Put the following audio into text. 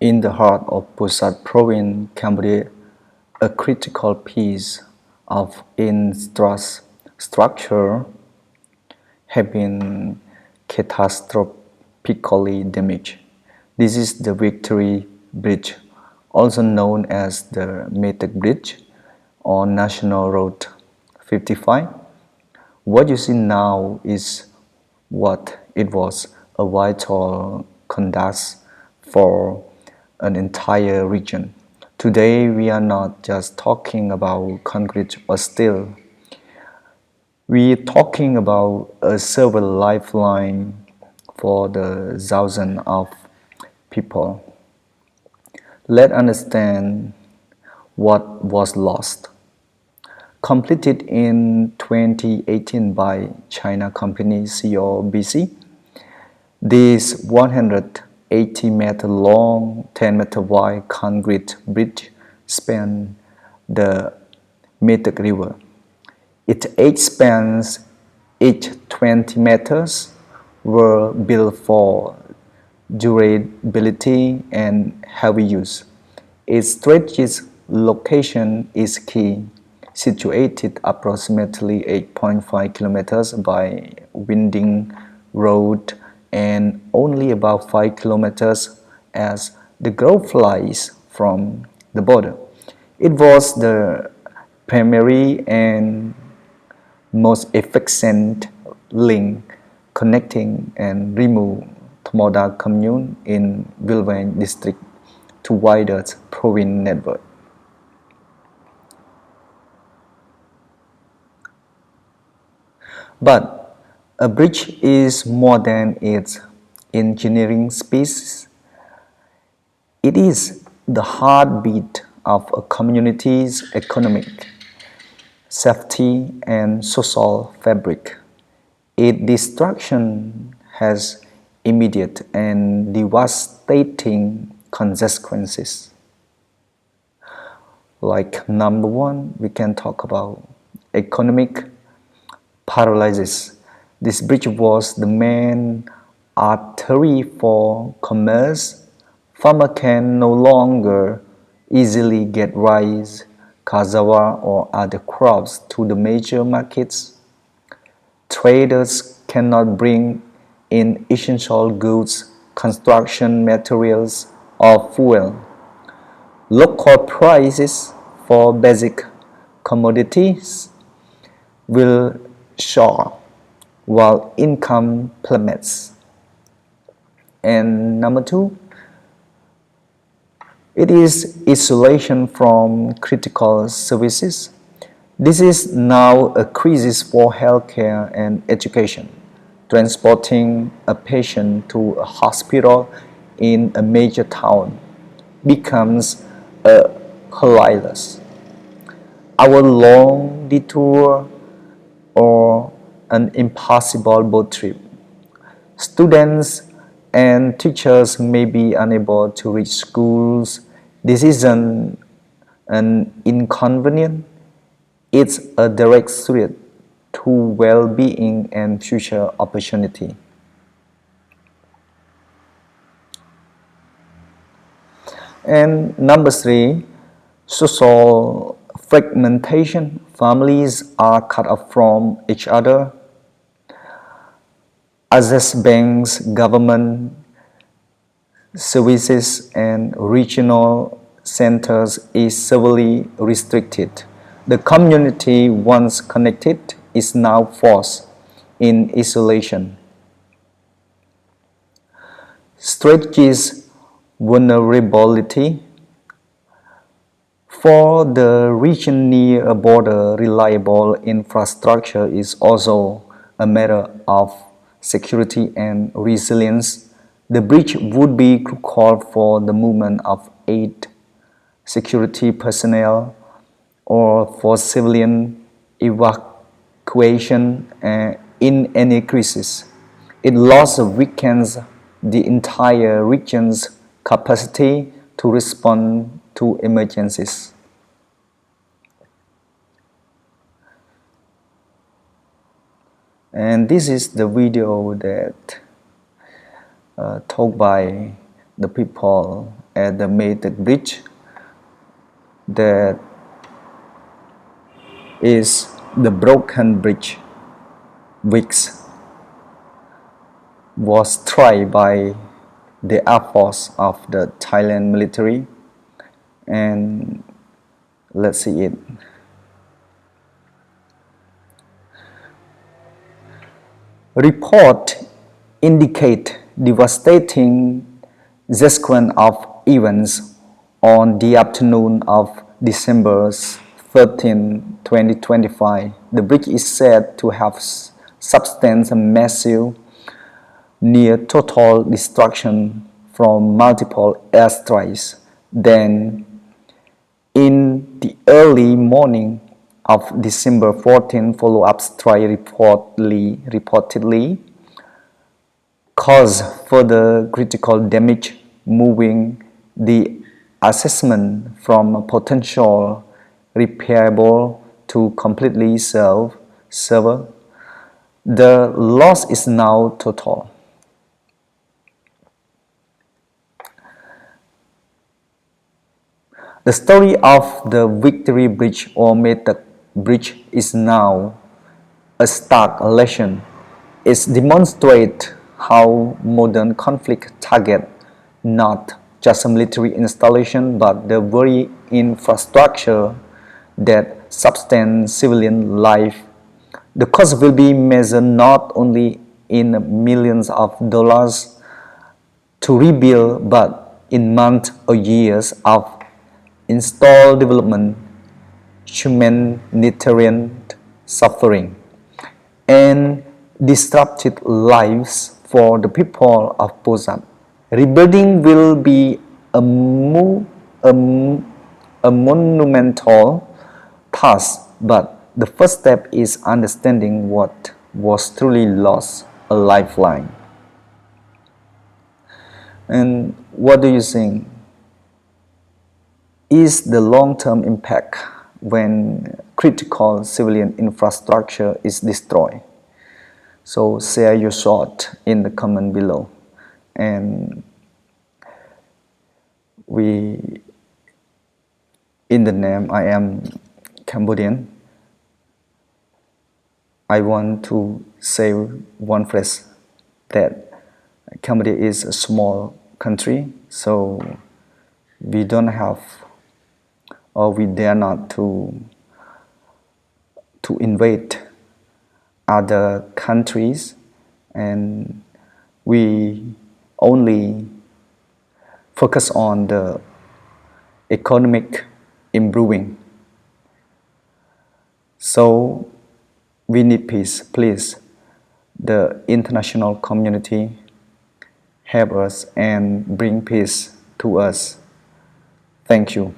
In the heart of Pusat Province, Cambodia, a critical piece of infrastructure have been catastrophically damaged. This is the Victory Bridge, also known as the Metek Bridge on National Road 55. What you see now is what it was, a vital conduct for an entire region. Today we are not just talking about concrete or steel. We're talking about a silver lifeline for the thousands of people. Let's understand what was lost. Completed in 2018 by China company COBC, this 180-meter long, 10-meter wide concrete bridge spans the Metek River. Its 8 spans, each 20 meters, were built for durability and heavy use. Its strategic location is key, situated approximately 8.5 kilometers by winding road and only about 5 kilometers as the crow flies from the border. It was the primary and most efficient link connecting and remove Tmoda commune in Vilvan district to wider province network. But a bridge is more than its engineering species. It is the heartbeat of a community's economic, safety, and social fabric. Its destruction has immediate and devastating consequences. Like number one, we can talk about economic paralysis. This bridge was the main artery for commerce. Farmers can no longer easily get rice, cassava, or other crops to the major markets. Traders cannot bring in essential goods, construction materials, or fuel. Local prices for basic commodities will soar while income plummets. And number two, it is isolation from critical services. This is now a crisis for healthcare and education. Transporting a patient to a hospital in a major town becomes a hilarious hour-long detour or an impossible boat trip. Students and teachers may be unable to reach schools. This isn't an inconvenience, it's a direct threat to well-being and future opportunity. And number three, social fragmentation. Families are cut off from each other. Access banks, government services, and regional centers is severely restricted. The community, once connected, is now forced in isolation. Strategies vulnerability. For the region near a border, reliable infrastructure is also a matter of security and resilience. The bridge would be crucial for the movement of aid, security personnel, or for civilian evacuation in any crisis. It loss weakens the entire region's capacity to respond to emergencies. And this is the video that talked by the people at the made the bridge that is the broken bridge which was tried by the Air Force of the Thailand military, and let's see it. Report indicate devastating sequence of events on the afternoon of December 13, 2025. The bridge is said to have sustained a massive, near total destruction from multiple airstrikes. Then, in the early morning of December 14, follow-up strike reportedly caused further critical damage, moving the assessment from potential repairable to completely severed. The loss is now total. The story of the Victory Bridge or Method Bridge is now a stark lesson. It demonstrates how modern conflict target not just a military installation but the very infrastructure that sustains civilian life. The cost will be measured not only in millions of dollars to rebuild but in months or years of installed development, humanitarian suffering, and disrupted lives for the people of Pozan. Rebuilding will be a monumental task, but the first step is understanding what was truly lost, a lifeline. And what do you think is the long-term impact when critical civilian infrastructure is destroyed? So share your thought in the comment below. And in the name I am Cambodian, I want to say one phrase that Cambodia is a small country, so we don't have or we dare not to invade other countries, and we only focus on the economic improving. So we need peace. Please, the international community, help us and bring peace to us. Thank you.